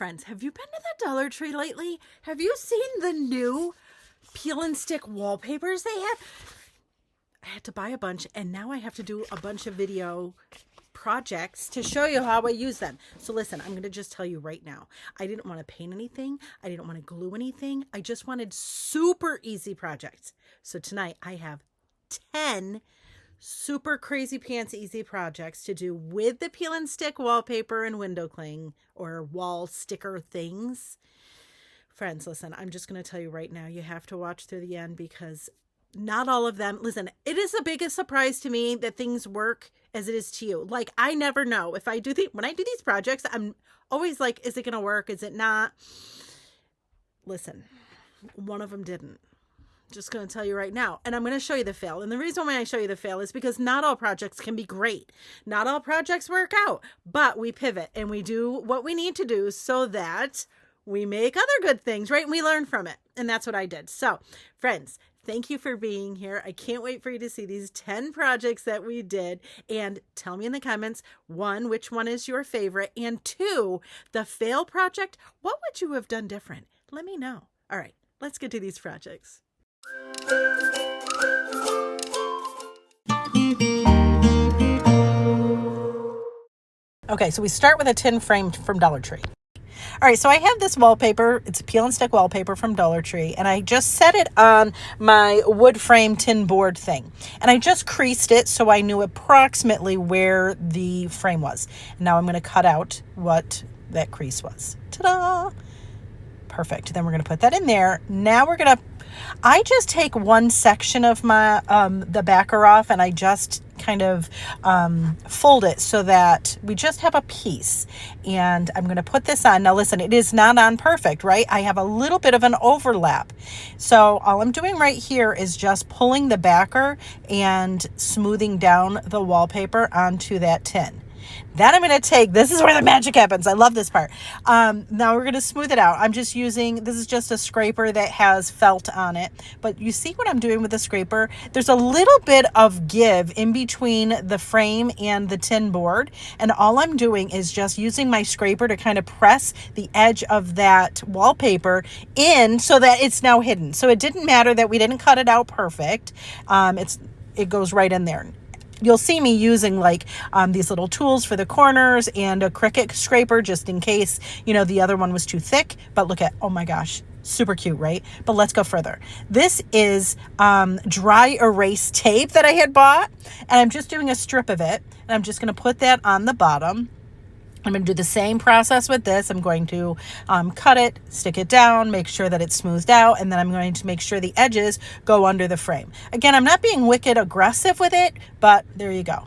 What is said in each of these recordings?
Friends, have you been to the Dollar Tree lately? Have you seen the new peel and stick wallpapers they had? I had to buy a bunch, and now I have to do a bunch of video projects to show you how I use them. So listen, I'm going to just tell you right now. I didn't want to paint anything. I didn't want to glue anything. I just wanted super easy projects. So tonight I have 10 super crazy pants easy projects to do with the peel and stick wallpaper and window cling or wall sticker things. Friends, listen, I'm just going to tell you right now, you have to watch through the end because not all of them, listen, it is the biggest surprise to me that things work as it is to you. Like, I never know if when I do these projects, I'm always like, is it going to work? Is it not? Listen, one of them didn't. Just going to tell you right now. And I'm going to show you the fail. And the reason why I show you the fail is because not all projects can be great. Not all projects work out, but we pivot and we do what we need to do so that we make other good things, right? And we learn from it. And that's what I did. So friends, thank you for being here. I can't wait for you to see these 10 projects that we did. And tell me in the comments, 1, which one is your favorite? And 2, the fail project, what would you have done different? Let me know. All right, let's get to these projects. Okay, so we start with a tin frame from Dollar Tree. All right, so I have this wallpaper. It's a peel and stick wallpaper from Dollar Tree, and I just set it on my wood frame tin board thing. And I just creased it so I knew approximately where the frame was. And now I'm going to cut out what that crease was. Ta-da! Perfect. Then we're going to put that in there. Now I just take one section of my the backer off, and I just kind of fold it so that we just have a piece. And I'm going to put this on. Now listen, it is not on perfect, right? I have a little bit of an overlap. So all I'm doing right here is just pulling the backer and smoothing down the wallpaper onto that tin. Then I'm going to take, this is where the magic happens. I love this part. Now we're going to smooth it out. I'm just using, this is just a scraper that has felt on it. But you see what I'm doing with the scraper? There's a little bit of give in between the frame and the tin board. And all I'm doing is just using my scraper to kind of press the edge of that wallpaper in so that it's now hidden. So it didn't matter that we didn't cut it out perfect. It goes right in there. You'll see me using like these little tools for the corners and a Cricut scraper just in case, the other one was too thick. But look at, oh my gosh, super cute, right? But let's go further. This is dry erase tape that I had bought, and I'm just doing a strip of it. And I'm just going to put that on the bottom. I'm going to do the same process with this. I'm going to cut it, stick it down, make sure that it's smoothed out, and then I'm going to make sure the edges go under the frame. Again, I'm not being wicked aggressive with it, but there you go.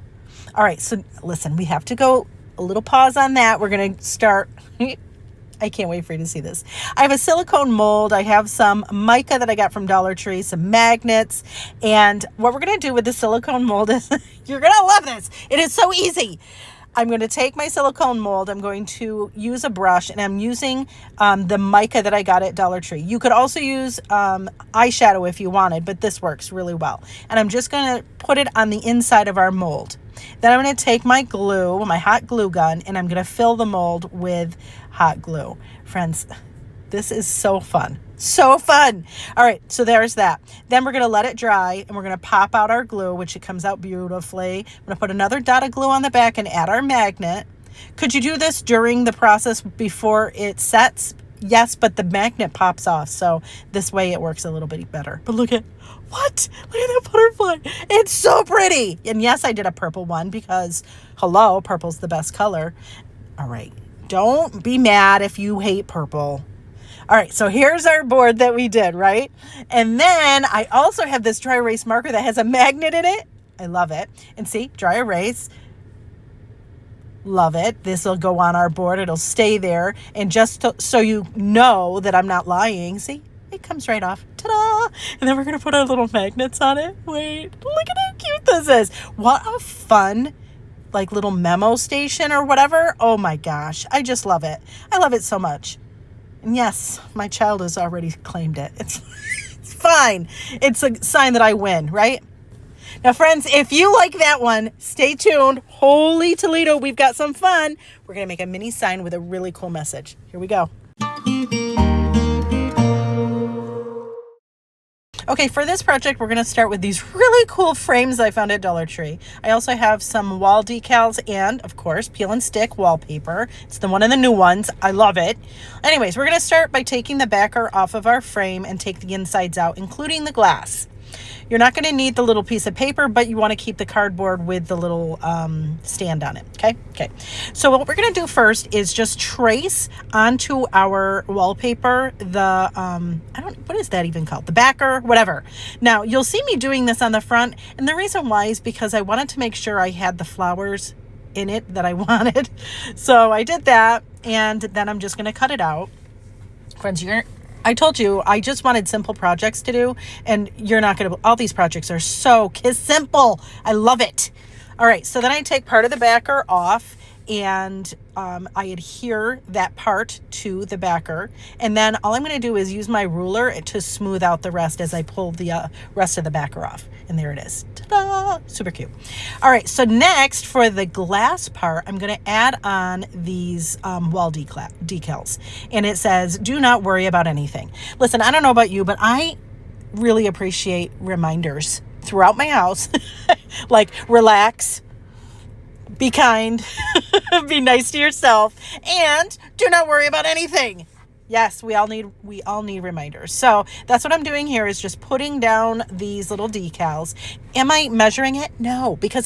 All right, so listen, we have to go a little pause on that. We're going to start. I can't wait for you to see this. I have a silicone mold. I have some mica that I got from Dollar Tree, some magnets, and what we're going to do with the silicone mold is, you're going to love this. It is so easy. I'm going to take my silicone mold. I'm going to use a brush, and I'm using the mica that I got at Dollar Tree. You could also use eyeshadow if you wanted, but this works really well. And I'm just going to put it on the inside of our mold. Then I'm going to take my glue, my hot glue gun, and I'm going to fill the mold with hot glue. Friends, this is so fun. So fun. All right, so there's that. Then we're going to let it dry, and we're going to pop out our glue, which it comes out beautifully. I'm going to put another dot of glue on the back and add our magnet. Could you do this during the process before it sets? Yes, but the magnet pops off, so this way it works a little bit better. But look at that butterfly. It's so pretty. And yes, I did a purple one because, hello, purple's the best color. All right, don't be mad if you hate purple. All right, so here's our board that we did, right? And then I also have this dry erase marker that has a magnet in it. I love it. And see, dry erase. Love it. This will go on our board. It'll stay there. And just so you know that I'm not lying, see, it comes right off. Ta-da! And then we're going to put our little magnets on it. Wait, look at how cute this is. What a fun, like, little memo station or whatever. Oh my gosh, I just love it. I love it so much. And yes, my child has already claimed it. It's fine. It's a sign that I win, right? Now, friends, if you like that one, stay tuned. Holy Toledo, we've got some fun. We're going to make a mini sign with a really cool message. Here we go. Okay, for this project, we're going to start with these really cool frames I found at Dollar Tree. I also have some wall decals and, of course, peel and stick wallpaper. It's the one of the new ones. I love it. Anyways, we're going to start by taking the backer off of our frame and take the insides out, including the glass. You're not going to need the little piece of paper, but you want to keep the cardboard with the little stand on it. Okay. So what we're going to do first is just trace onto our wallpaper the what is that even called? The backer, whatever. Now you'll see me doing this on the front, and the reason why is because I wanted to make sure I had the flowers in it that I wanted. So I did that, and then I'm just going to cut it out. Friends, I told you I just wanted simple projects to do, and you're not going to, all these projects are so simple. I love it. All right, so then I take part of the backer off, and I adhere that part to the backer, and then all I'm going to do is use my ruler to smooth out the rest as I pull the rest of the backer off. And there it is. Ta-da! Super cute. All right, so next for the glass part, I'm going to add on these wall decals. And it says, do not worry about anything. Listen, I don't know about you, but I really appreciate reminders throughout my house. Like, relax, be kind, be nice to yourself, and do not worry about anything. Yes, we all need reminders. So that's what I'm doing here, is just putting down these little decals. Am I measuring it? No, because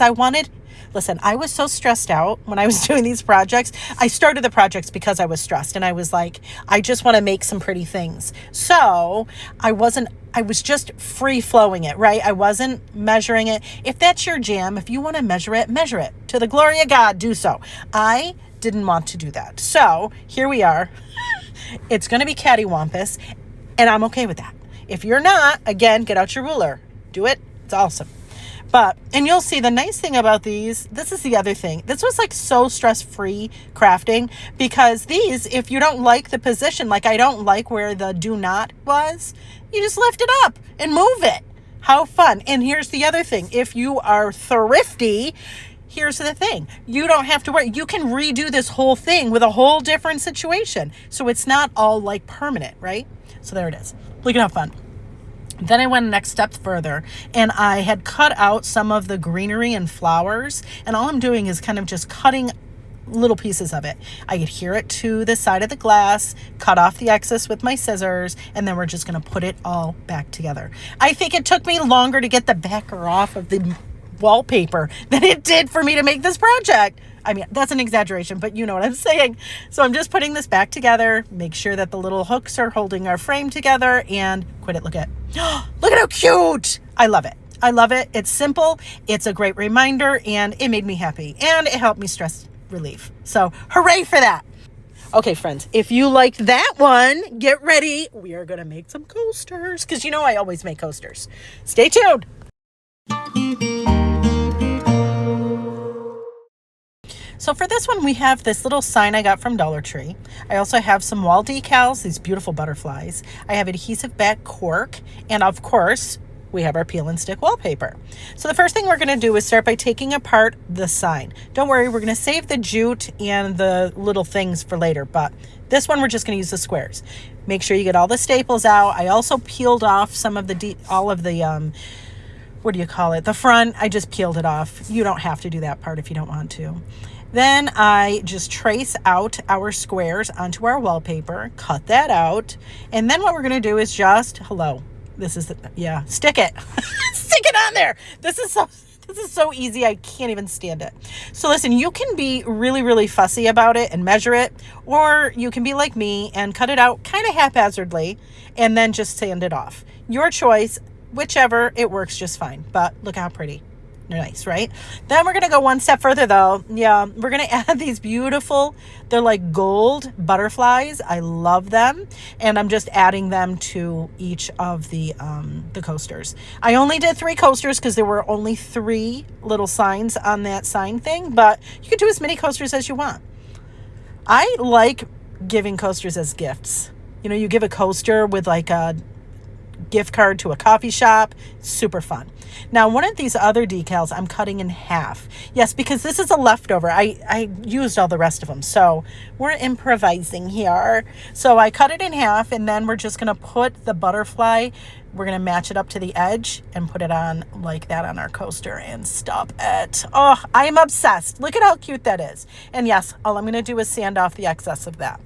listen, I was so stressed out when I was doing these projects. I started the projects because I was stressed, and I was like, I just want to make some pretty things. So I was just free flowing it, right? I wasn't measuring it. If that's your jam, if you want to measure it. To the glory of God, do so. I didn't want to do that. So here we are. It's going to be cattywampus, and I'm okay with that. If you're not, again, get out your ruler. Do it. It's awesome. And you'll see the nice thing about these, this is the other thing. This was like so stress-free crafting, because these, if you don't like the position, like I don't like where the do not was, you just lift it up and move it. How fun. And here's the other thing. If you are thrifty, here's the thing. You don't have to worry. You can redo this whole thing with a whole different situation. So it's not all like permanent, right? So there it is. Look at how fun. Then I went a next step further, and I had cut out some of the greenery and flowers, and all I'm doing is kind of just cutting little pieces of it. I adhere it to the side of the glass, cut off the excess with my scissors, and then we're just going to put it all back together. I think it took me longer to get the backer off of the wallpaper than it did for me to make this project. I mean, that's an exaggeration, but you know what I'm saying. So I'm just putting this back together, make sure that the little hooks are holding our frame together, and quit it. Look at how cute. I love it. It's simple. It's a great reminder, and it made me happy, and it helped me stress relief. So hooray for that. Okay, friends, if you liked that one, get ready. We are going to make some coasters, because you know I always make coasters. Stay tuned. So for this one, we have this little sign I got from Dollar Tree. I also have some wall decals, these beautiful butterflies. I have adhesive back cork, and of course, we have our peel and stick wallpaper. So the first thing we're going to do is start by taking apart the sign. Don't worry, we're going to save the jute and the little things for later, but this one we're just going to use the squares. Make sure you get all the staples out. I also peeled off some of the what do you call it? The front. I just peeled it off. You don't have to do that part if you don't want to. Then I just trace out our squares onto our wallpaper, cut that out, and then what we're going to do is just, stick it. Stick it on there. This is so easy. I can't even stand it. So listen, you can be really, really fussy about it and measure it, or you can be like me and cut it out kind of haphazardly and then just sand it off. Your choice, whichever, it works just fine. But look how pretty. They're nice, right? Then we're going to go one step further, though. Yeah, we're going to add these beautiful, they're like gold butterflies. I love them. And I'm just adding them to each of the coasters. I only did 3 coasters because there were only 3 little signs on that sign thing. But you can do as many coasters as you want. I like giving coasters as gifts. You know, you give a coaster with like a gift card to a coffee shop. Super fun. Now, one of these other decals I'm cutting in half. Yes, because this is a leftover. I used all the rest of them. So we're improvising here. So I cut it in half, and then we're just going to put the butterfly, we're going to match it up to the edge and put it on like that on our coaster and stop it. Oh, I am obsessed. Look at how cute that is. And yes, all I'm going to do is sand off the excess of that.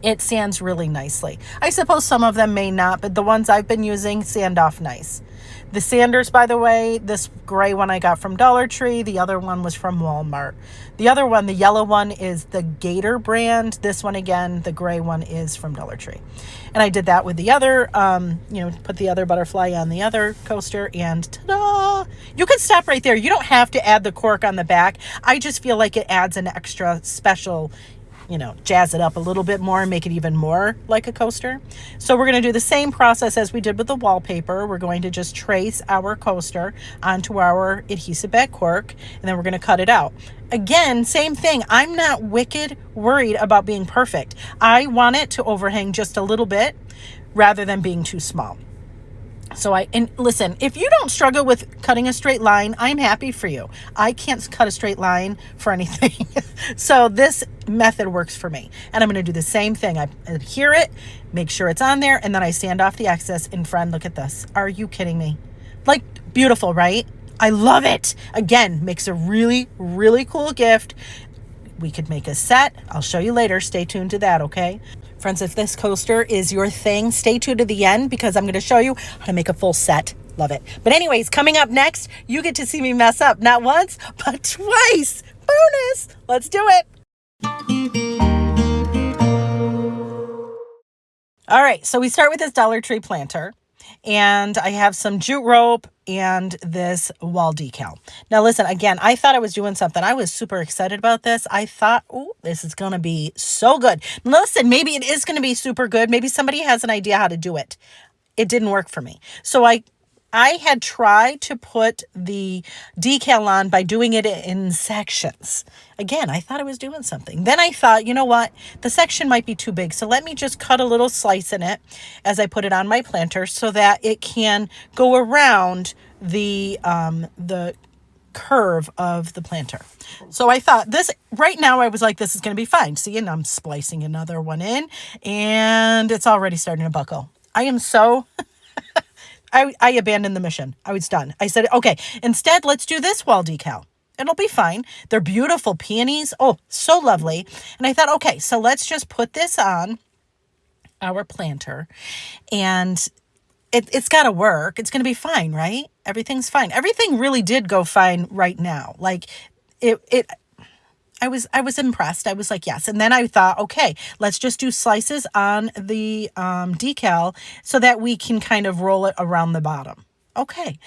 It sands really nicely. I suppose some of them may not, but the ones I've been using sand off nice. The sanders, by the way, this gray one I got from Dollar Tree. The other one was from Walmart. The other one, the yellow one, is the Gator brand. This one, again, the gray one is from Dollar Tree. And I did that with the other, put the other butterfly on the other coaster, and ta-da! You can stop right there. You don't have to add the cork on the back. I just feel like it adds an extra special, jazz it up a little bit more and make it even more like a coaster. So we're going to do the same process as we did with the wallpaper. We're going to just trace our coaster onto our adhesive back cork, and then we're going to cut it out. Again, same thing. I'm not wicked worried about being perfect. I want it to overhang just a little bit rather than being too small. And listen, if you don't struggle with cutting a straight line, I'm happy for you. I can't cut a straight line for anything. So this method works for me. And I'm going to do the same thing. I adhere it, make sure it's on there, and then I sand off the excess. And friend, look at this. Are you kidding me? Like, beautiful, right? I love it. Again, makes a really, really cool gift. We could make a set. I'll show you later. Stay tuned to that, okay? Friends, if this coaster is your thing, stay tuned to the end because I'm going to show you how to make a full set. Love it. But anyways, coming up next, you get to see me mess up. Not once, but twice. Bonus. Let's do it. All right, so we start with this Dollar Tree planter. And I have some jute rope and this wall decal. Now, listen, again, I thought I was doing something. I was super excited about this. I thought, oh, this is going to be so good. Listen, maybe it is going to be super good. Maybe somebody has an idea how to do it. It didn't work for me. So I had tried to put the decal on by doing it in sections. Again, I thought I was doing something. Then I thought, you know what? The section might be too big. So let me just cut a little slice in it as I put it on my planter so that it can go around the curve of the planter. So I thought this, right now I was like, this is going to be fine. See, and I'm splicing another one in and it's already starting to buckle. I am so... I abandoned the mission. I was done. I said, okay, instead, let's do this wall decal. It'll be fine. They're beautiful peonies. Oh, so lovely. And I thought, okay, so let's just put this on our planter and it's got to work. It's going to be fine, right? Everything's fine. Everything really did go fine right now. Like I was impressed. I was like, yes. And then I thought, okay, let's just do slices on the decal so that we can kind of roll it around the bottom. Okay.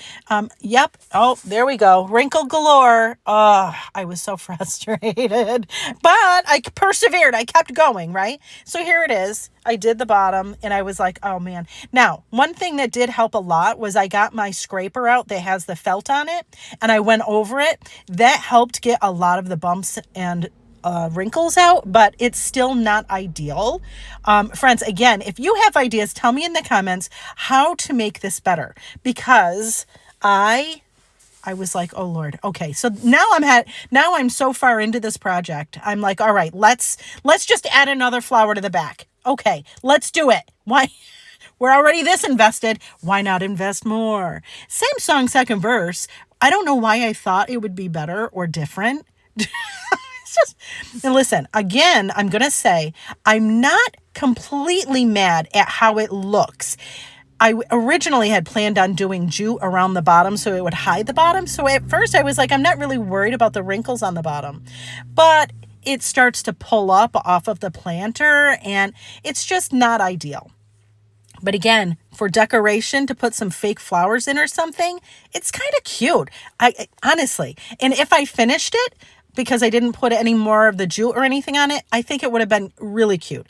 Yep. Oh, there we go. Wrinkle galore. Oh, I was so frustrated, but I persevered. I kept going, right? So here it is. I did the bottom and I was like, oh man. Now, one thing that did help a lot was I got my scraper out that has the felt on it and I went over it. That helped get a lot of the bumps and wrinkles out, but it's still not ideal. Friends, again, if you have ideas, tell me in the comments how to make this better because I was like, oh Lord. Okay. So now I'm so far into this project. I'm like, all right, let's just add another flower to the back. Okay, let's do it. Why? We're already this invested. Why not invest more? Same song, second verse. I don't know why I thought it would be better or different. And listen, again, I'm going to say I'm not completely mad at how it looks. I originally had planned on doing jute around the bottom so it would hide the bottom. So at first I was like, I'm not really worried about the wrinkles on the bottom, but it starts to pull up off of the planter and it's just not ideal. But again, for decoration, to put some fake flowers in or something, it's kind of cute. I honestly, and if I finished it, because I didn't put any more of the jute or anything on it, I think it would have been really cute.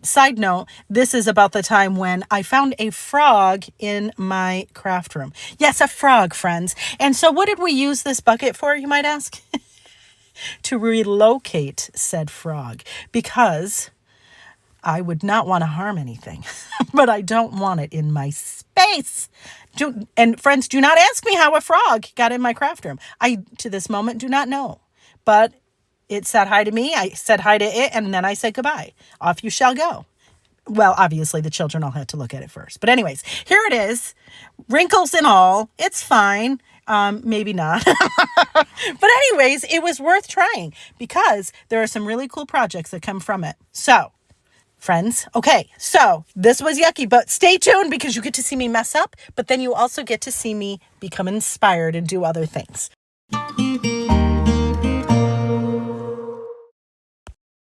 Side note, this is about the time when I found a frog in my craft room. Yes, a frog, friends. And so what did we use this bucket for, you might ask? To relocate said frog, because I would not want to harm anything. but I don't want it in my space. And friends, do not ask me how a frog got in my craft room. I, to this moment, do not know. But it said hi to me. I said hi to it, and then I said goodbye. Off you shall go. Well, obviously, the children all had to look at it first. But anyways, here it is. Wrinkles and all. It's fine. Maybe not. But anyways, it was worth trying because there are some really cool projects that come from it. So, friends, okay, so this was yucky, but stay tuned because you get to see me mess up, but then you also get to see me become inspired and do other things.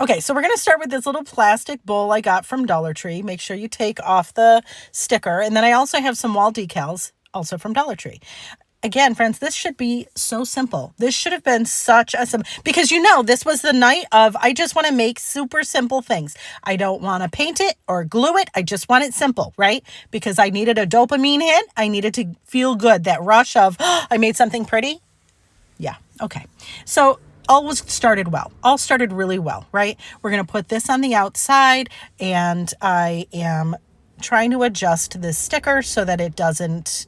Okay, so we're going to start with this little plastic bowl I got from Dollar Tree. Make sure you take off the sticker. And then I also have some wall decals, also from Dollar Tree. Again, friends, this should be so simple. This should have been such a simple, because this was the night of, I just want to make super simple things. I don't want to paint it or glue it. I just want it simple, right? Because I needed a dopamine hit. I needed to feel good. That rush of, oh, I made something pretty. Yeah. Okay. So all started well. All started really well, right? We're going to put this on the outside, and I am trying to adjust this sticker so that it doesn't,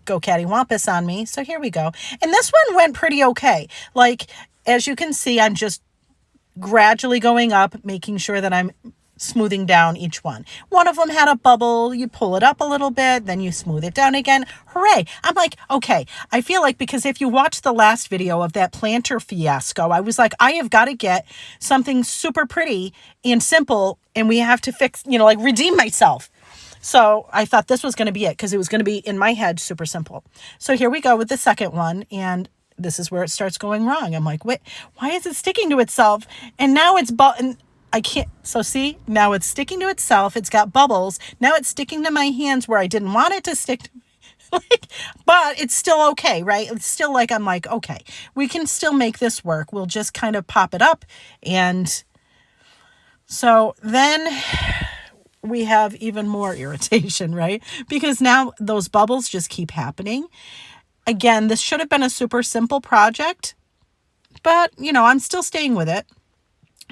go cattywampus on me. So here we go. And this one went pretty okay. Like, as you can see, I'm just gradually going up, making sure that I'm smoothing down each one. One of them had a bubble. You pull it up a little bit, then you smooth it down again. Hooray. I'm like, okay. I feel like, because if you watch the last video of that planter fiasco, I was like, I have got to get something super pretty and simple, and we have to fix, redeem myself. So I thought this was going to be it, because it was going to be, in my head, super simple. So here we go with the second one, and this is where it starts going wrong. I'm like, wait, why is it sticking to itself? And now it's I can't. So see, now it's sticking to itself. It's got bubbles. Now it's sticking to my hands where I didn't want it to stick to. But it's still okay, right? It's still like, I'm like, okay, we can still make this work. We'll just kind of pop it up. And so then we have even more irritation, right? Because now those bubbles just keep happening. Again, this should have been a super simple project, but I'm still staying with it.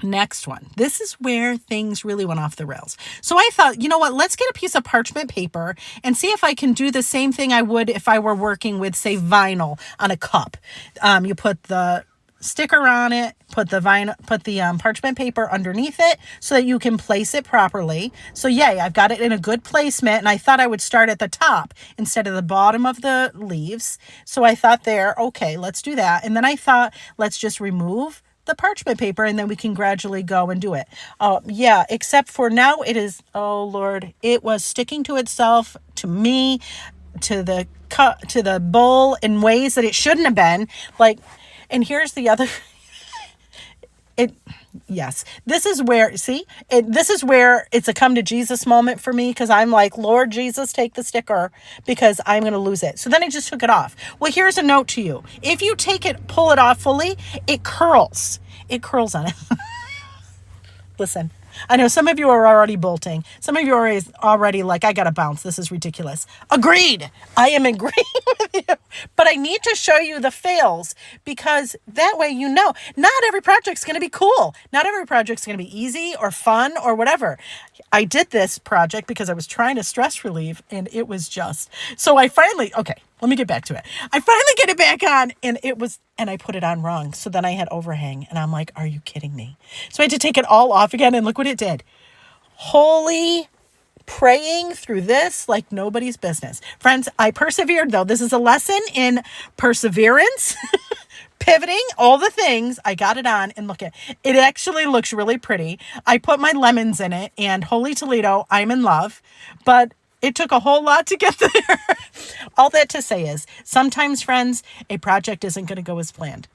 Next one. This is where things really went off the rails. So I thought, let's get a piece of parchment paper and see if I can do the same thing I would if I were working with, say, vinyl on a cup. You put the sticker on it, put the parchment paper underneath it so that you can place it properly. So yay, I've got it in a good placement, and I thought I would start at the top instead of the bottom of the leaves. So I thought okay, let's do that. And then I thought, let's just remove the parchment paper, and then we can gradually go and do it. Yeah, except for now it is, oh Lord, it was sticking to itself, to me, to the bowl in ways that it shouldn't have been. Like, and here's the other, yes, this is where it's a come to Jesus moment for me, because I'm like, Lord Jesus, take the sticker, because I'm going to lose it. So then I just took it off. Well, here's a note to you. If you pull it off fully, it curls. It curls on it. Listen, I know some of you are already bolting. Some of you are already like, I got to bounce. This is ridiculous. Agreed. I am agreeing with you. But I need to show you the fails, because that way not every project's going to be cool. Not every project's going to be easy or fun or whatever. I did this project because I was trying to stress relieve, and it was just... So I finally... Okay, let me get back to it. I finally get it back on, and I put it on wrong. So then I had overhang, and I'm like, are you kidding me? So I had to take it all off again, and look what it did. Holy... praying through this like nobody's business. Friends, I persevered, though. This is a lesson in perseverance, pivoting, all the things. I got it on, and look at it. Actually looks really pretty. I put my lemons in it, and holy Toledo, I'm in love. But it took a whole lot to get there. All that to say is, sometimes, friends, a project isn't going to go as planned.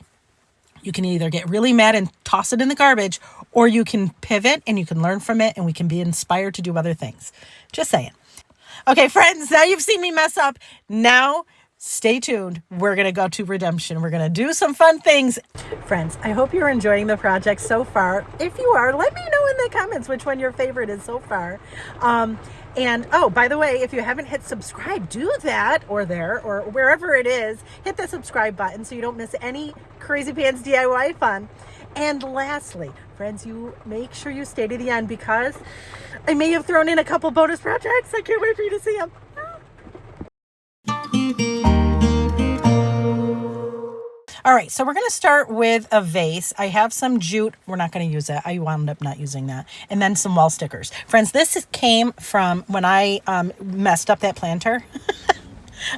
You can either get really mad and toss it in the garbage, or you can pivot and you can learn from it, and we can be inspired to do other things. Just saying. Okay, friends, now you've seen me mess up. Now, stay tuned. We're going to go to redemption. We're going to do some fun things. Friends, I hope you're enjoying the project so far. If you are, let me know in the comments which one your favorite is so far. And, oh, by the way, if you haven't hit subscribe, do that, or wherever it is, hit the subscribe button so you don't miss any crazy pants DIY fun. And lastly, friends, you make sure you stay to the end because I may have thrown in a couple bonus projects. I can't wait for you to see them. All right, so we're going to start with a vase. I have some jute. We're not going to use that. I wound up not using that. And then some wall stickers. Friends, came from when I messed up that planter.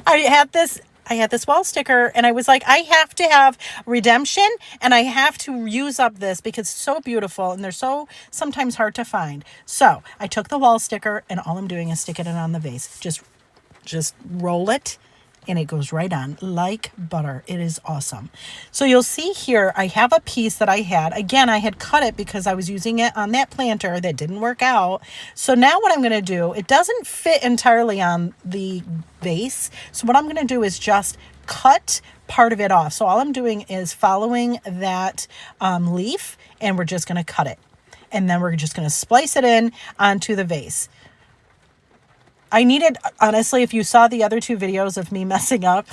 I had this wall sticker and I was like, I have to have redemption and I have to use up this because it's so beautiful and they're so sometimes hard to find. So I took the wall sticker and all I'm doing is sticking it on the vase. Just roll it and it goes right on like butter. It is awesome. So you'll see here, I have a piece that I had. Again, I had cut it because I was using it on that planter that didn't work out. So now what I'm going to do, it doesn't fit entirely on the vase. So what I'm going to do is just cut part of it off. So all I'm doing is following that leaf and we're just going to cut it. And then we're just going to splice it in onto the vase. I needed, honestly, if you saw the other two videos of me messing up,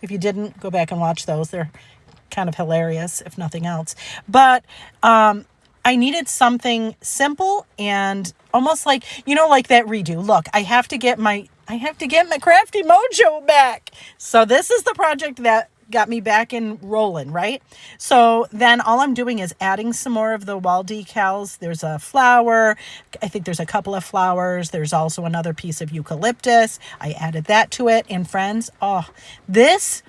if you didn't, go back and watch those. They're kind of hilarious, if nothing else. But I needed something simple and almost like, like that redo. Look, I have to get my crafty mojo back. So this is the project that got me back in rolling, right? So then all I'm doing is adding some more of the wall decals. There's a flower. I think there's a couple of flowers. There's also another piece of eucalyptus. I added that to it. And friends, this,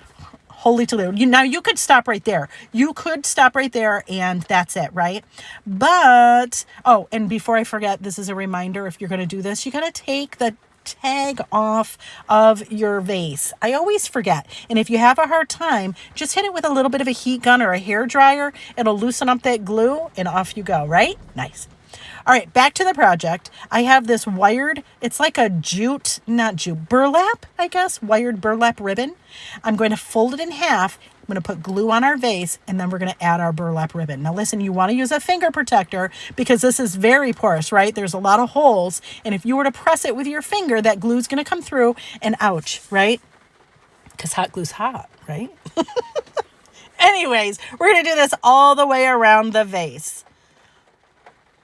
holy Toledo. Now you could stop right there. You could stop right there and that's it, right? But, and before I forget, this is a reminder. If you're going to do this, you got to take the tag off of your vase. I always forget. And if you have a hard time, just hit it with a little bit of a heat gun or a hair dryer. It'll loosen up that glue and off you go, right? Nice. All right, back to the project. I have this wired, it's like a burlap, I guess, wired burlap ribbon. I'm going to fold it in half. I'm going to put glue on our vase and then we're going to add our burlap ribbon. Now listen, you want to use a finger protector because this is very porous, right? There's a lot of holes. And if you were to press it with your finger, that glue's going to come through and ouch, right? Because hot glue's hot, right? Anyways, we're going to do this all the way around the vase.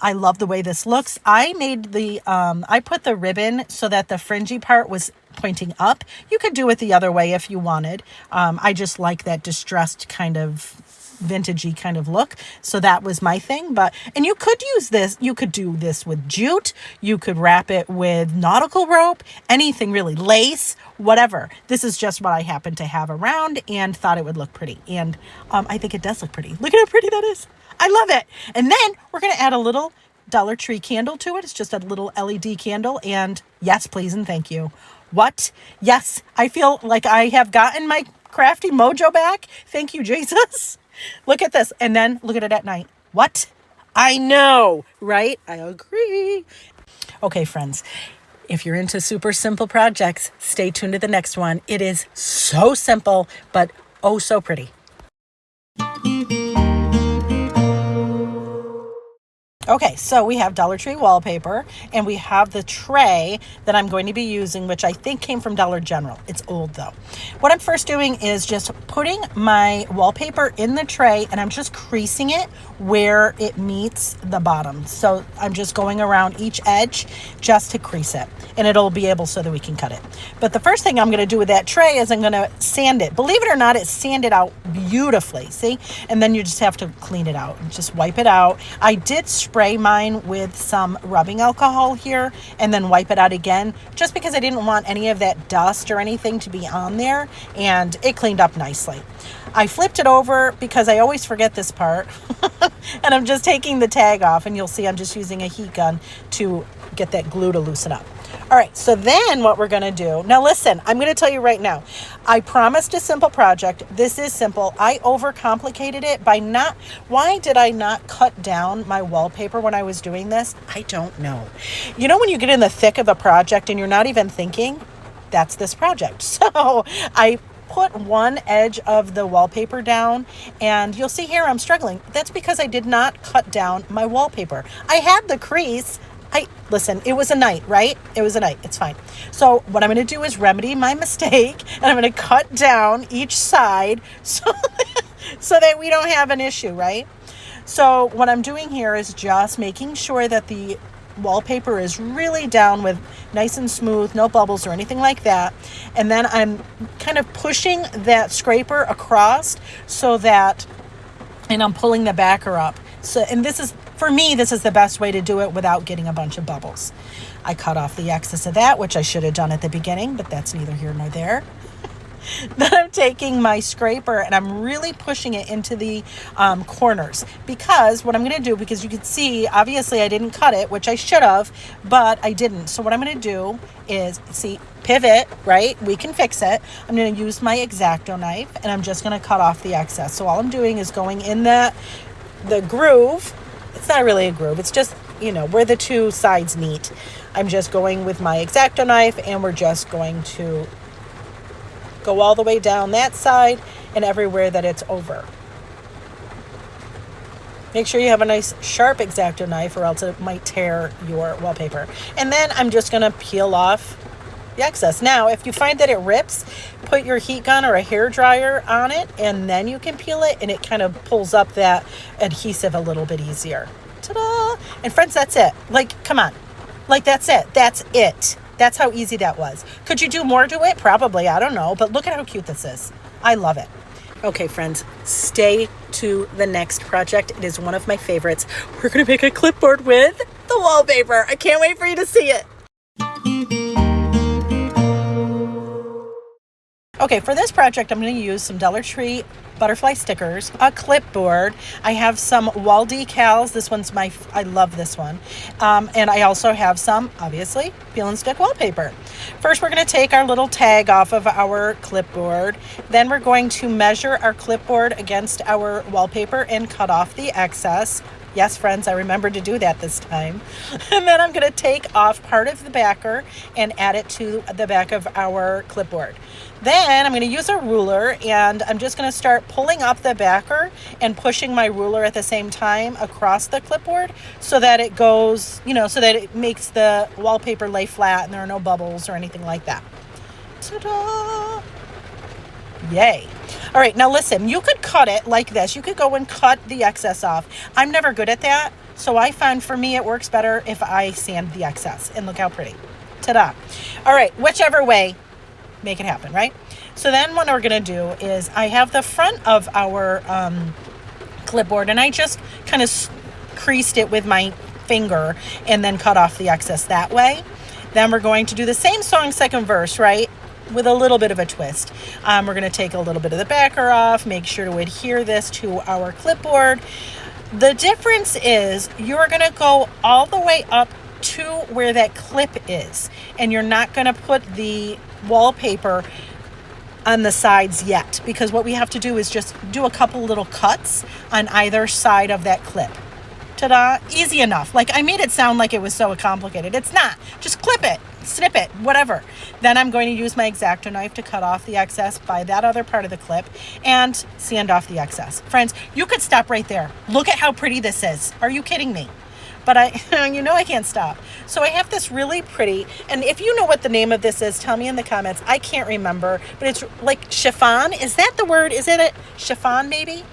I love the way this looks. I made I put the ribbon so that the fringy part was pointing up. You could do it the other way if you wanted. I just like that distressed kind of vintagey kind of look. So that was my thing. And you could use this. You could do this with jute. You could wrap it with nautical rope, anything really, lace, whatever. This is just what I happen to have around and thought it would look pretty. And I think it does look pretty. Look at how pretty that is. I love it. And then we're going to add a little Dollar Tree candle to it. It's just a little LED candle. And yes, please and thank you. What? Yes, I feel like I have gotten my crafty mojo back. Thank you, Jesus. Look at this. And then look at it at night. What? I know, right? I agree. Okay, friends. If you're into super simple projects, stay tuned to the next one. It is so simple, but oh so pretty. Okay, so we have Dollar Tree wallpaper and we have the tray that I'm going to be using, which I think came from Dollar General. It's old though. What I'm first doing is just putting my wallpaper in the tray and I'm just creasing it where it meets the bottom. So I'm just going around each edge just to crease it and it'll be able so that we can cut it. But the first thing I'm going to do with that tray is I'm going to sand it. Believe it or not, it's sanded out beautifully, see? And then you just have to clean it out and just wipe it out. I did spray mine with some rubbing alcohol here and then wipe it out again just because I didn't want any of that dust or anything to be on there, and it cleaned up nicely. I flipped it over because I always forget this part and I'm just taking the tag off and you'll see I'm just using a heat gun to get that glue to loosen up. All right, so then what we're going to do, now listen, I'm going to tell you right now, I promised a simple project. This is simple. I overcomplicated it by why did I not cut down my wallpaper when I was doing this? I don't know. You know when you get in the thick of a project and you're not even thinking? That's this project. So I put one edge of the wallpaper down and you'll see here I'm struggling. That's because I did not cut down my wallpaper. I had the crease. Listen, it was a night, right? It was a night. It's fine. So what I'm going to do is remedy my mistake and I'm going to cut down each side so that we don't have an issue, right? So what I'm doing here is just making sure that the wallpaper is really down with nice and smooth, no bubbles or anything like that. And then I'm kind of pushing that scraper across so that, and I'm pulling the backer up. So, and this is, for me, this is the best way to do it without getting a bunch of bubbles. I cut off the excess of that, which I should have done at the beginning, but that's neither here nor there. Then I'm taking my scraper and I'm really pushing it into the corners, because what I'm going to do, because you can see, obviously I didn't cut it, which I should have, but I didn't. So what I'm going to do is, see, pivot, right? We can fix it. I'm going to use my X-Acto knife and I'm just going to cut off the excess. So all I'm doing is going in the groove. It's not really a groove. It's just, where the two sides meet. I'm just going with my X-Acto knife and we're just going to go all the way down that side and everywhere that it's over. Make sure you have a nice sharp X-Acto knife or else it might tear your wallpaper. And then I'm just going to peel off the excess. Now, if you find that it rips, put your heat gun or a hair dryer on it and then you can peel it and it kind of pulls up that adhesive a little bit easier. Ta-da! And friends, that's it. Like, come on. Like, that's it. That's it. That's how easy that was. Could you do more to it? Probably. I don't know. But look at how cute this is. I love it. Okay, friends, stay to the next project. It is one of my favorites. We're going to make a clipboard with the wallpaper. I can't wait for you to see it. Okay, for this project, I'm going to use some Dollar Tree butterfly stickers, a clipboard. I have some wall decals. This one's I love this one. And I also have some, obviously, peel and stick wallpaper. First, we're going to take our little tag off of our clipboard. Then we're going to measure our clipboard against our wallpaper and cut off the excess. Yes, friends, I remembered to do that this time. And then I'm going to take off part of the backer and add it to the back of our clipboard. Then I'm going to use a ruler and I'm just going to start pulling up the backer and pushing my ruler at the same time across the clipboard so that it goes, so that it makes the wallpaper lay flat and there are no bubbles or anything like that. Ta-da! Yay. All right, now listen, you could cut it like this. You could go and cut the excess off. I'm never good at that, so I find for me it works better if I sand the excess. And look how pretty. Ta-da. All right, whichever way, make it happen, right? So then what we're going to do is I have the front of our clipboard, and I just kind of creased it with my finger and then cut off the excess that way. Then we're going to do the same song second verse, right? With a little bit of a twist. We're going to take a little bit of the backer off, make sure to adhere this to our clipboard. The difference is you're going to go all the way up to where that clip is, and you're not going to put the wallpaper on the sides yet, because what we have to do is just do a couple little cuts on either side of that clip. Ta-da, easy enough. Like, I made it sound like it was so complicated. It's not. Just clip it, snip it, whatever. Then I'm going to use my X-Acto knife to cut off the excess by that other part of the clip and sand off the excess. Friends, you could stop right there. Look at how pretty this is. Are you kidding me? But I can't stop. So I have this really pretty, and if you know what the name of this is, tell me in the comments. I can't remember, but it's like chiffon. Is that the word? Is it a chiffon maybe?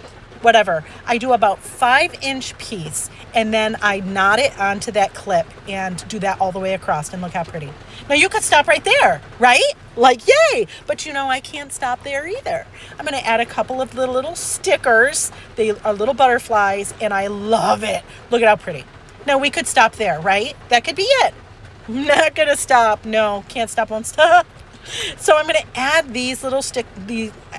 Whatever. I do about 5-inch piece and then I knot it onto that clip and do that all the way across, and look how pretty. Now you could stop right there, right? Like, yay! But I can't stop there either. I'm going to add a couple of the little stickers. They are little butterflies and I love it. Look at how pretty. Now we could stop there, right? That could be it. Not going to stop. No, can't stop, won't stop. So I'm going to add these little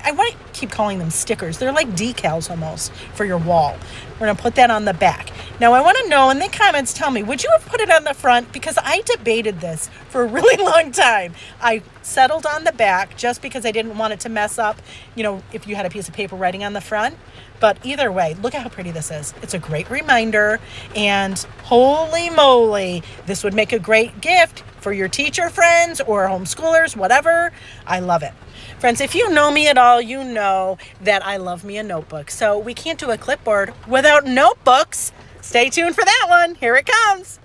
I want to keep calling them stickers. They're like decals almost for your wall. We're going to put that on the back. Now I want to know in the comments, tell me, would you have put it on the front? Because I debated this for a really long time. I settled on the back just because I didn't want it to mess up, if you had a piece of paper writing on the front. But either way, look at how pretty this is. It's a great reminder, and holy moly, this would make a great gift for your teacher friends or homeschoolers, whatever. I love it. Friends, if you know me at all, you know that I love me a notebook. So we can't do a clipboard without notebooks. Stay tuned for that one. Here it comes.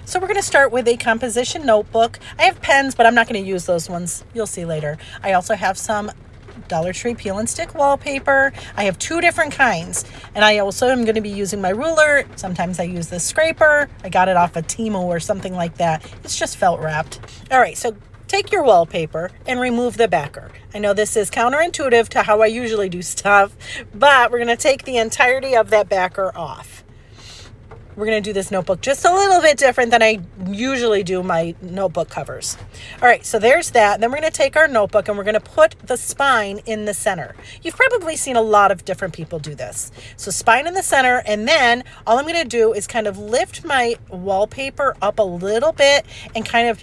So we're going to start with a composition notebook. I have pens, but I'm not going to use those ones. You'll see later. I also have some Dollar Tree peel and stick wallpaper. I have 2 different kinds, and I also am going to be using my ruler. Sometimes I use this scraper. I got it off of Temu or something like that. It's just felt wrapped. All right, so take your wallpaper and remove the backer. I know this is counterintuitive to how I usually do stuff, but we're going to take the entirety of that backer off. We're going to do this notebook just a little bit different than I usually do my notebook covers. All right, so there's that. Then we're going to take our notebook and we're going to put the spine in the center. You've probably seen a lot of different people do this. So spine in the center, and then all I'm going to do is kind of lift my wallpaper up a little bit and kind of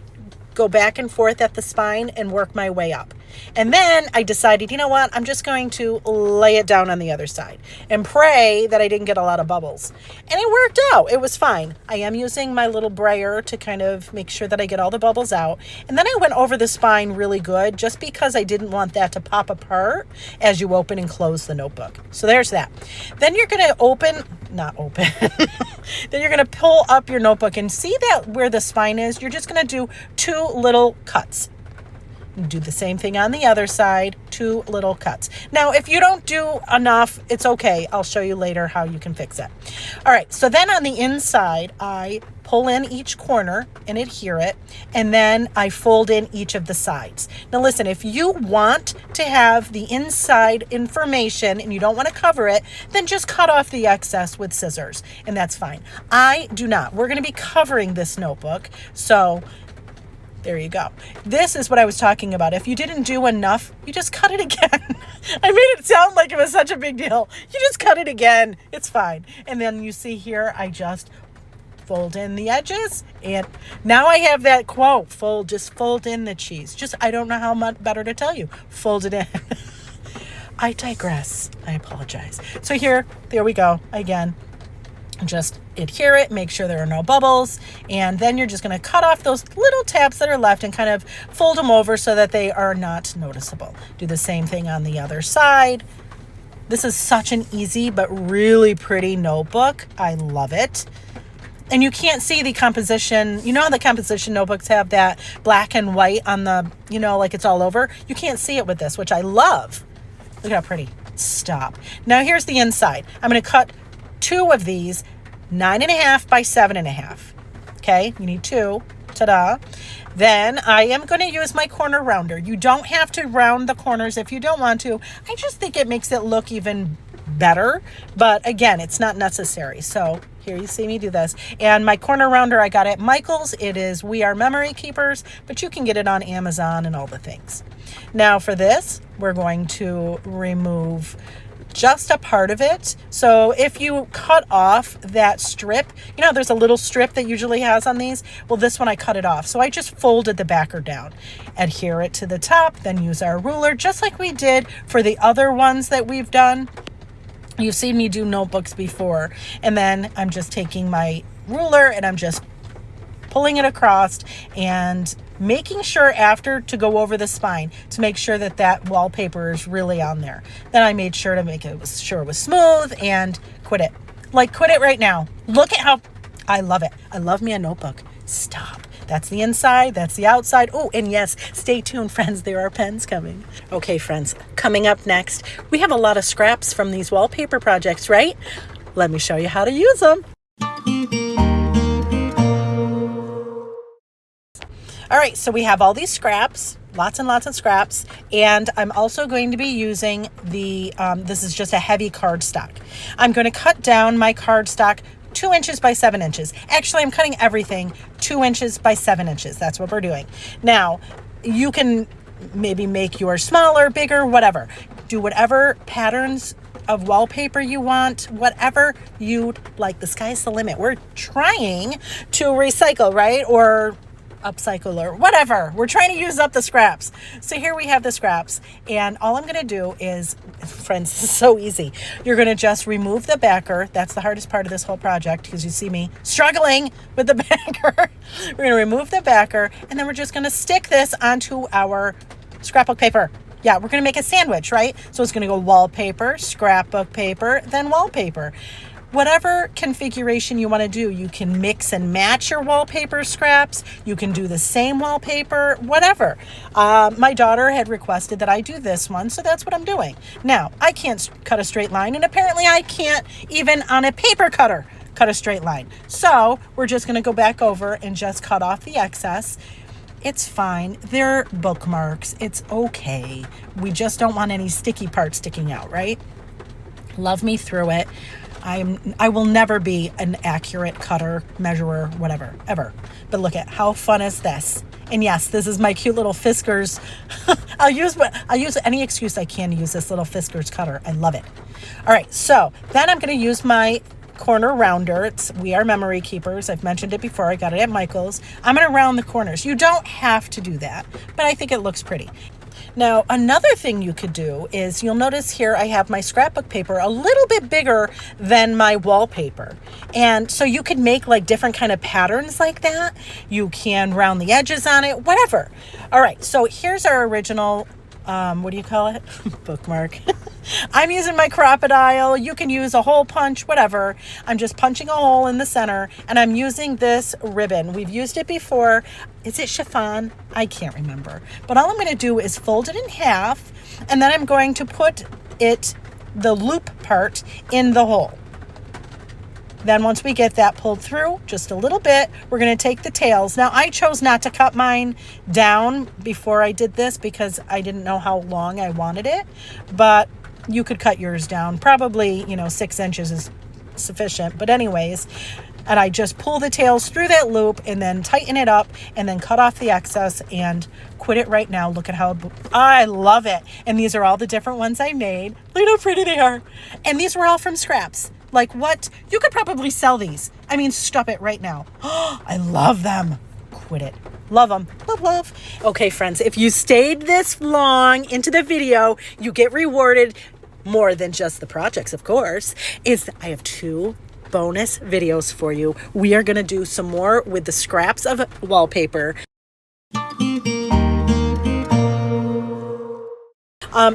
go back and forth at the spine and work my way up. And then I decided, you know what, I'm just going to lay it down on the other side and pray that I didn't get a lot of bubbles. And it worked out. It was fine. I am using my little brayer to kind of make sure that I get all the bubbles out. And then I went over the spine really good just because I didn't want that to pop apart as you open and close the notebook. So there's that. Then you're going to then you're going to pull up your notebook and see that where the spine is, you're just going to do 2 little cuts. Do the same thing on the other side, 2 little cuts. Now, if you don't do enough, it's okay. I'll show you later how you can fix it. All right, so then on the inside, I pull in each corner and adhere it, and then I fold in each of the sides. Now listen, if you want to have the inside information and you don't want to cover it, then just cut off the excess with scissors, and that's fine. I do not. We're going to be covering this notebook, so there you go. This is what I was talking about. If you didn't do enough, you just cut it again. I made it sound like it was such a big deal. You just cut it again. It's fine. And then you see here, I just fold in the edges. And now I have that quote, just fold in the cheese. I don't know how much better to tell you. Fold it in. I digress. I apologize. So there we go. Again, just adhere it, make sure there are no bubbles, and then you're just going to cut off those little tabs that are left and kind of fold them over so that they are not noticeable. Do the same thing on the other side. This is such an easy but really pretty notebook. I love it. And you can't see the composition. You know how the composition notebooks have that black and white on the, like it's all over? You can't see it with this, which I love. Look how pretty. Stop. Now here's the inside. I'm going to cut 2 of these, 9.5 by 7.5. Okay, you need 2. Ta-da. Then I am going to use my corner rounder. You don't have to round the corners if you don't want to. I just think it makes it look even better. But again, it's not necessary. So here you see me do this. And my corner rounder I got at Michael's. It is We Are Memory Keepers, but you can get it on Amazon and all the things. Now for this, we're going to remove just a part of it. So if you cut off that strip, there's a little strip that usually has on these. Well, this one I cut it off. So I just folded the backer down, adhere it to the top, then use our ruler, just like we did for the other ones that we've done. You've seen me do notebooks before. And then I'm just taking my ruler and I'm just pulling it across and making sure after to go over the spine to make sure that wallpaper is really on there. Then I made sure to make sure it was smooth and quit it. Quit it right now. Look at how I love it. I love me a notebook. Stop. That's the inside. That's the outside. Oh, and yes, stay tuned, friends. There are pens coming. Okay, friends, coming up next, we have a lot of scraps from these wallpaper projects, right? Let me show you how to use them. All right, so we have all these scraps, lots and lots of scraps, and I'm also going to be using this is just a heavy cardstock. I'm going to cut down my cardstock 2 inches by 7 inches. Actually, I'm cutting everything 2 inches by 7 inches. That's what we're doing. Now, you can maybe make yours smaller, bigger, whatever. Do whatever patterns of wallpaper you want, whatever you'd like. The sky's the limit. We're trying to recycle, right? Or upcycle or whatever. We're trying to use up the scraps. So here we have the scraps, and all I'm going to do is, friends, this is so easy. You're going to just remove the backer. That's the hardest part of this whole project because you see me struggling with the backer. We're going to remove the backer, and then we're just going to stick this onto our scrapbook paper. Yeah, we're going to make a sandwich, right? So it's going to go wallpaper, scrapbook paper, then wallpaper. whatever configuration you want to do. You can mix and match your wallpaper scraps. You can do the same wallpaper, whatever. My daughter had requested that I do this one, so that's what I'm doing. Now, I can't cut a straight line, and apparently I can't even on a paper cutter cut a straight line. So we're just going to go back over and just cut off the excess. It's fine. They're bookmarks. It's okay. We just don't want any sticky parts sticking out, right? Love me through it. I will never be an accurate cutter, measurer, whatever, ever. But look at how fun is this? And yes, this is my cute little Fiskars. I'll use any excuse I can to use this little Fiskars cutter. I love it. All right, so then I'm going to use my corner rounder. We are memory keepers. I've mentioned it before. I got it at Michael's. I'm going to round the corners. You don't have to do that, but I think it looks pretty. Now, another thing you could do is, you'll notice here I have my scrapbook paper a little bit bigger than my wallpaper. And so you could make like different kind of patterns like that. You can round the edges on it, whatever. All right, so here's our original, what do you call it? Bookmark. I'm using my crocodile. You can use a hole punch, whatever. I'm just punching a hole in the center, and I'm using this ribbon. We've used it before. Is it chiffon? I can't remember. But all I'm going to do is fold it in half, and then I'm going to put the loop part in the hole. Then once we get that pulled through just a little bit, we're going to take the tails. Now, I chose not to cut mine down before I did this because I didn't know how long I wanted it, but you could cut yours down. Probably, 6 inches is sufficient. But anyways, and I just pull the tails through that loop and then tighten it up and then cut off the excess and quit it right now. Look at how I love it. And these are all the different ones I made. Look how pretty they are. And these were all from scraps. Like what? You could probably sell these. I mean, stop it right now. Oh, I love them. Quit it. Love them. Love, love. Okay, friends, if you stayed this long into the video, you get rewarded more than just the projects, of course. I have 2 bonus videos for you. We are going to do some more with the scraps of wallpaper.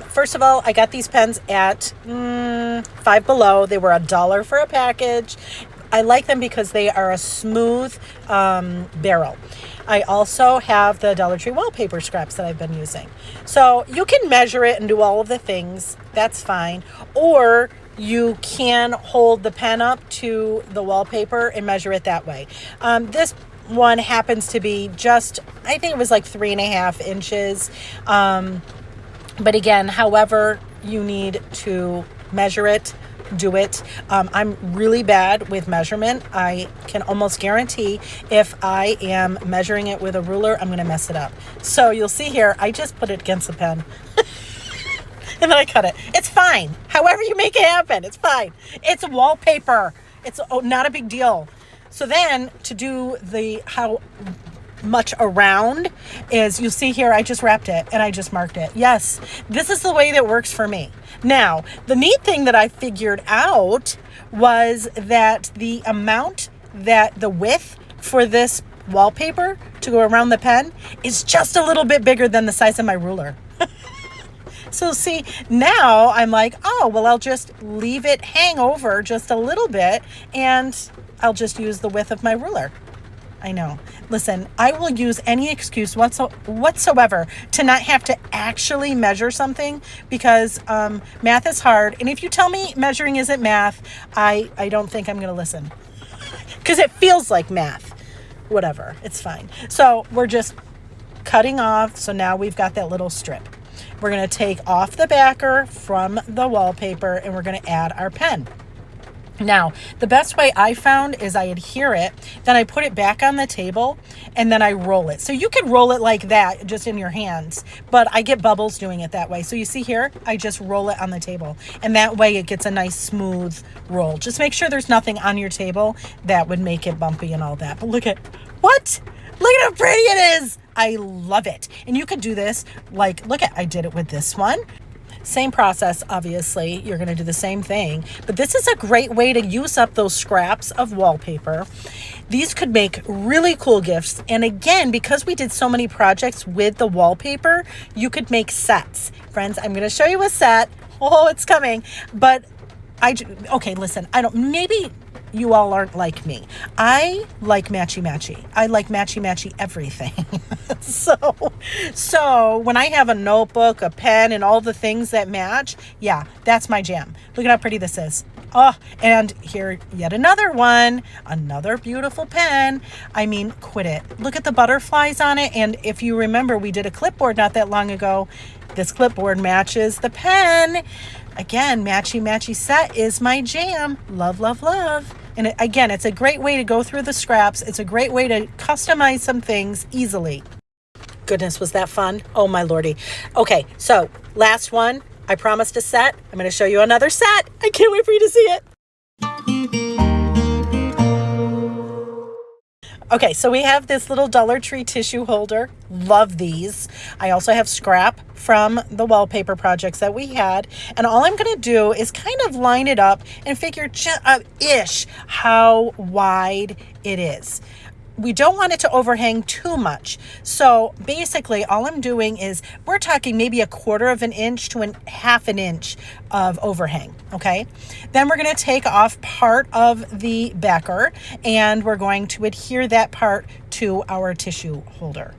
First of all, I got these pens at Five Below. They were $1 for a package. I like them because they are a smooth barrel. I also have the Dollar Tree wallpaper scraps that I've been using. So you can measure it and do all of the things. That's fine. Or you can hold the pen up to the wallpaper and measure it that way. This one happens to be just, I think it was like 3.5 inches. But again, however you need to measure it, do it. I'm really bad with measurement. I can almost guarantee if I am measuring it with a ruler, I'm going to mess it up. So you'll see here, I just put it against the pen. And then I cut it. It's fine. However you make it happen, it's fine. It's wallpaper. It's not a big deal. So then to do how much around is, you see here, I just wrapped it and I just marked it. Yes, this is the way that works for me. Now, the neat thing that I figured out was that the width for this wallpaper to go around the pen is just a little bit bigger than the size of my ruler. So see, now I'm like, oh, well, I'll just leave it hang over just a little bit and I'll just use the width of my ruler. I know. Listen, I will use any excuse whatsoever to not have to actually measure something because math is hard. And if you tell me measuring isn't math, I don't think I'm going to listen because it feels like math. Whatever. It's fine. So we're just cutting off. So now we've got that little strip. We're going to take off the backer from the wallpaper and we're going to add our pen. Now, the best way I found is I adhere it, then I put it back on the table, and then I roll it. So you could roll it like that, just in your hands, but I get bubbles doing it that way. So you see here, I just roll it on the table, and that way it gets a nice smooth roll. Just make sure there's nothing on your table that would make it bumpy and all that. But look at, what? Look at how pretty it is. I love it. And you could do this, like, look at, I did it with this one. Same process, obviously. You're going to do the same thing. But this is a great way to use up those scraps of wallpaper. These could make really cool gifts. And again, because we did so many projects with the wallpaper, you could make sets. Friends, I'm going to show you a set. Oh, it's coming. But Okay, listen, maybe you all aren't like me. I like matchy. I like matchy everything. So when I have a notebook, a pen, and all the things that match, yeah, that's my jam. Look at how pretty this is. Oh, and here, yet another one, another beautiful pen. I mean, quit it. Look at the butterflies on it. And if you remember, we did a clipboard not that long ago. This clipboard matches the pen. Again, matchy set is my jam. Love. And again, it's a great way to go through the scraps. It's a great way to customize some things easily. Goodness, was that fun? Oh, my Lordy. Okay, so last one. I promised a set. I'm going to show you another set. I can't wait for you to see it. Okay, so we have this little Dollar Tree tissue holder. Love these. I also have scrap from the wallpaper projects that we had. And all I'm going to do is kind of line it up and figure ish how wide it is. We don't want it to overhang too much. So basically all I'm doing is we're talking maybe 1/4 of an inch to 1/2 an inch of overhang. Okay. Then we're going to take off part of the backer and we're going to adhere that part to our tissue holder.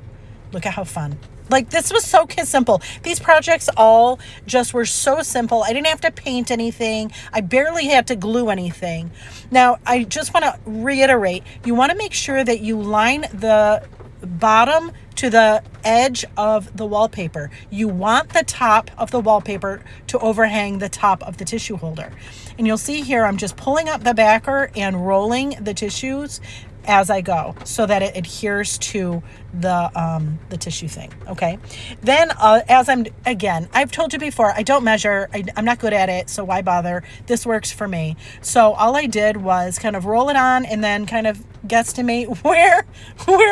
Look at how fun. Like, this was so simple. These projects all just were so simple. I didn't have to paint anything. I barely had to glue anything. Now, I just want to reiterate, you want to make sure that you line the bottom to the edge of the wallpaper. You want the top of the wallpaper to overhang the top of the tissue holder. And you'll see here, I'm just pulling up the backer and rolling the tissues as I go so that it adheres to the tissue thing. Okay. Then I've told you before, I don't measure. I'm not good at it. So why bother? This works for me. So all I did was kind of roll it on and then kind of guesstimate where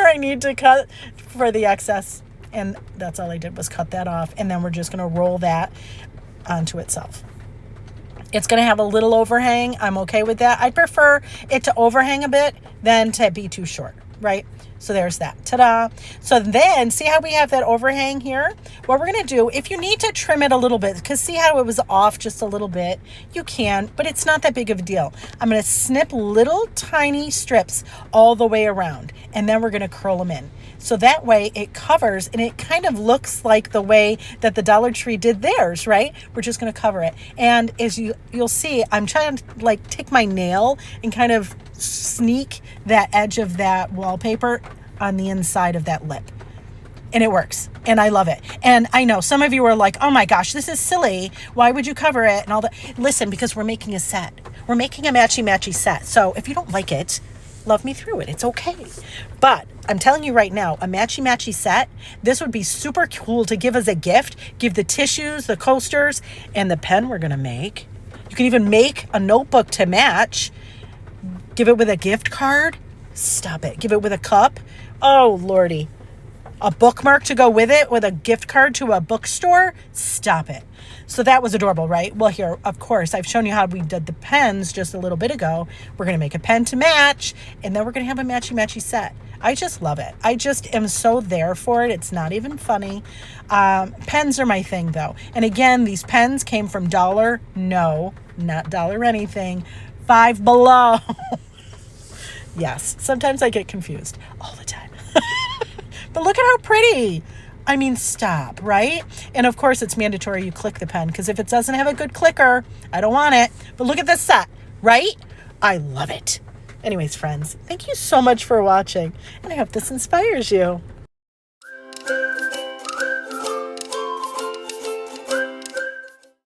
I need to cut for the excess. And that's all I did was cut that off. And then we're just going to roll that onto itself. It's going to have a little overhang. I'm okay with that. I'd prefer it to overhang a bit than to be too short, right? So there's that. Ta-da. So then, see how we have that overhang here? What we're going to do, if you need to trim it a little bit, because see how it was off just a little bit? You can, but it's not that big of a deal. I'm going to snip little tiny strips all the way around, and then we're going to curl them in. So that way it covers and it kind of looks like the way that the Dollar Tree did theirs, right? We're just going to cover it. And as you'll see, I'm trying to like take my nail and kind of sneak that edge of that wallpaper on the inside of that lip. And it works. And I love it. And I know some of you are like, oh my gosh, this is silly. Why would you cover it and all that? Listen, because we're making a set. We're making a matchy set. So if you don't like it, love me through it. It's okay. But I'm telling you right now, a matchy set, this would be super cool to give as a gift. Give the tissues, the coasters, and the pen we're going to make. You can even make a notebook to match. Give it with a gift card. Stop it. Give it with a cup. Oh, Lordy. A bookmark to go with it with a gift card to a bookstore. Stop it. So that was adorable, right? Well, here, of course, I've shown you how we did the pens just a little bit ago. We're going to make a pen to match, and then we're going to have a matchy set. I just love it. I just am so there for it. It's not even funny. Pens are my thing, though. And again, these pens came from Dollar, no, not Dollar anything, Five Below. Yes, sometimes I get confused all the time. But look at how pretty. I mean, stop, right? And of course, it's mandatory you click the pen because if it doesn't have a good clicker, I don't want it. But look at this set, right? I love it. Anyways, friends, thank you so much for watching, and I hope this inspires you.